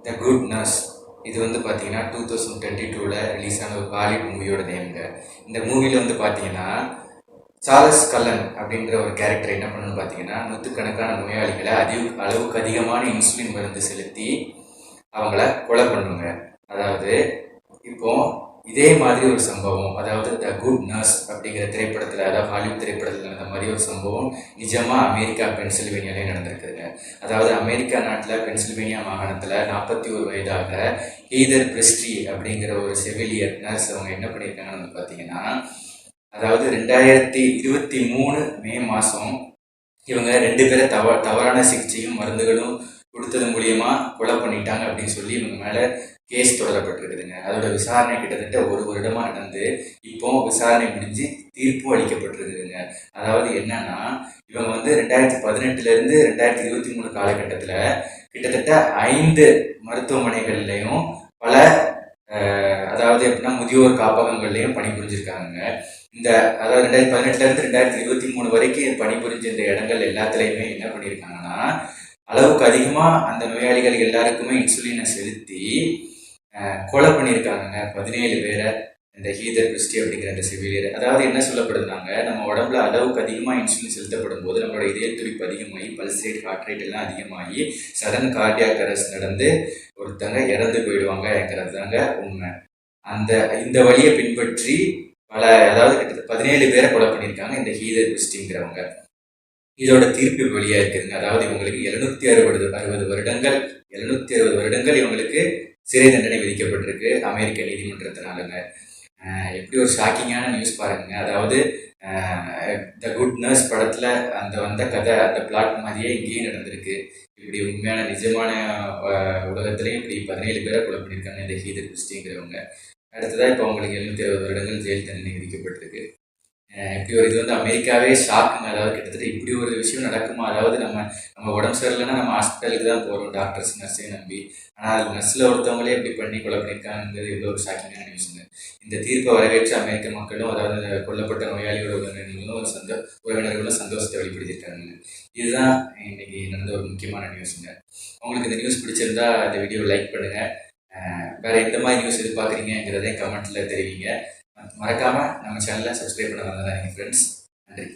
The good nurse. இது வந்து பார்த்தீங்கன்னா 2022ல் ரிலீஸ் ஆன ஒரு ஹாலிவுட் மூவியோட நேமுங்க. இந்த மூவியில் வந்து பார்த்தீங்கன்னா சார்லஸ் கல்லன் அப்படின்ற ஒரு கேரக்டர் என்ன பண்ணணும்னு பார்த்தீங்கன்னா, நூற்றுக்கணக்கான நோயாளிகளை அளவுக்கு அதிகமான இன்சுலின் மருந்து செலுத்தி அவங்கள கொலை பண்ணுங்க. அதாவது இப்போ இதே மாதிரி ஒரு சம்பவம், அதாவது த குட் நர்ஸ் அப்படிங்கிற திரைப்படத்தில், அதாவது ஹாலிவுட் திரைப்படத்தில் நடந்த மாதிரி ஒரு சம்பவம் நிஜமாக அமெரிக்கா பென்சில்வேனியாலே நடந்திருக்குதுங்க. அதாவது அமெரிக்கா நாட்டில் பென்சில்வேனியா மாகாணத்தில் 41 வயதாக ஹீதர் பிரெஸ்ட்ரி அப்படிங்கிற ஒரு செவிலியர் நர்ஸ் அவங்க என்ன பண்ணியிருக்காங்கன்னு வந்து பார்த்தீங்கன்னா, அதாவது 2023 மே மாதம் இவங்க 2 பேரை தவறான சிகிச்சையும் மருந்துகளும் கொடுத்தது மூலியமா கொலை பண்ணிட்டாங்க அப்படின்னு சொல்லி இவங்க மேலே கேஸ் தொடரப்பட்டிருக்குதுங்க. அதோட விசாரணை கிட்டத்தட்ட 1 வருடமா நடந்து இப்போ விசாரணை முடிஞ்சு தீர்ப்பும் அளிக்கப்பட்டிருக்குதுங்க. அதாவது என்னன்னா, இவங்க வந்து 2018 2023 காலகட்டத்தில் கிட்டத்தட்ட 5 மருத்துவமனைகள்லையும் பல அதாவது எப்படின்னா முதியோர் காப்பகங்கள்லையும் பணிபுரிஞ்சிருக்காங்க. அதாவது 2018 2023 வரைக்கும் பணிபுரிஞ்ச இந்த இடங்கள் எல்லாத்துலேயுமே என்ன பண்ணியிருக்காங்கன்னா, அளவுக்கு அதிகமாக அந்த நோயாளிகள் எல்லாருக்குமே இன்சுலினை செலுத்தி கொலை பண்ணியிருக்காங்க 17 பேரை. இந்த ஹீதர் பிரிஸ்டி அப்படிங்கிற அந்த செவிலியர். அதாவது என்ன சொல்லப்படுதுனாங்க, நம்ம உடம்புல அளவுக்கு அதிகமாக இன்சுலின் செலுத்தப்படும் போது நம்மளோட இதய துடிப்பு அதிகமாகி பல்ஸ் ரேட், ஹார்ட் ரேட் எல்லாம் அதிகமாகி சடன் கார்டியாக் அரெஸ்ட் நடந்து ஒருத்தங்க இறந்து போயிடுவாங்கங்கிறது தாங்க உண்மை. இந்த வழியை பின்பற்றி அதாவது கிட்டத்தட்ட 17 பேரை கொலை பண்ணியிருக்காங்க இந்த ஹீதர் பிரிஸ்டிங்கிறவங்க. இதோட தீர்ப்பு வெளியா இருக்குதுங்க. அதாவது இவங்களுக்கு 760 வருடங்கள் இவங்களுக்கு சிறை தண்டனை விதிக்கப்பட்டிருக்கு அமெரிக்க நீதிமன்றத்தினாலங்க. எப்படி ஒரு ஷாக்கிங்கான நியூஸ் பாருங்க. அதாவது த குட் நர்ஸ் படத்துல வந்த கதை, அந்த பிளாட் மாதிரியே இங்கேயும் நடந்திருக்கு. இப்படி உண்மையான நிஜமான உலகத்திலையும் இப்படி 17 பேரை கொலை பண்ணியிருக்காங்க இந்த ஹீதர் பிரிஸ்டிங்கிறவங்க. அடுத்ததான் இப்போ அவங்களுக்கு 760 வருடங்கள் ஜெயில் தண்டனை விதிக்கப்பட்டிருக்கு. இப்படி ஒரு இது வந்து அமெரிக்காவே ஷாக்குங்க. அதாவது கிட்டத்தட்ட இப்படி ஒரு விஷயம் நடக்குமா? அதாவது நம்ம உடம்பு சரியில்லைன்னா நம்ம ஹாஸ்பிட்டலுக்கு தான் போகிறோம், டாக்டர்ஸ் நர்ஸையும் நம்பி. ஆனால் அது நர்ஸில் ஒருத்தவங்களே இப்படி பண்ணி கொலை பண்ணியிருக்காங்கிறது எவ்வளோ ஒரு ஷாக்கிங்கான நியூஸுங்க. இந்த தீர்ப்பை வரவேற்ற அமெரிக்க மக்களும், அதாவது கொல்லப்பட்ட நோயாளியோட உறவினர்களும் சந்தோஷத்தை வெளிப்படுத்தியிருக்காங்க. இதுதான் இன்னைக்கு நடந்த ஒரு முக்கியமான நியூஸுங்க. உங்களுக்கு இந்த நியூஸ் பிடிச்சிருந்தா இந்த வீடியோ லைக் பண்ணுங்கள். வேறு எந்த மாதிரி நியூஸ் எதிர்பார்க்குறீங்கிறதையும் கமெண்ட்டில் தெரிவிங்க. மறக்காமல் நம்ம சேனலை சப்ஸ்கிரைப் பண்ண வந்ததான் எங்கள் ஃப்ரெண்ட்ஸ். நன்றி.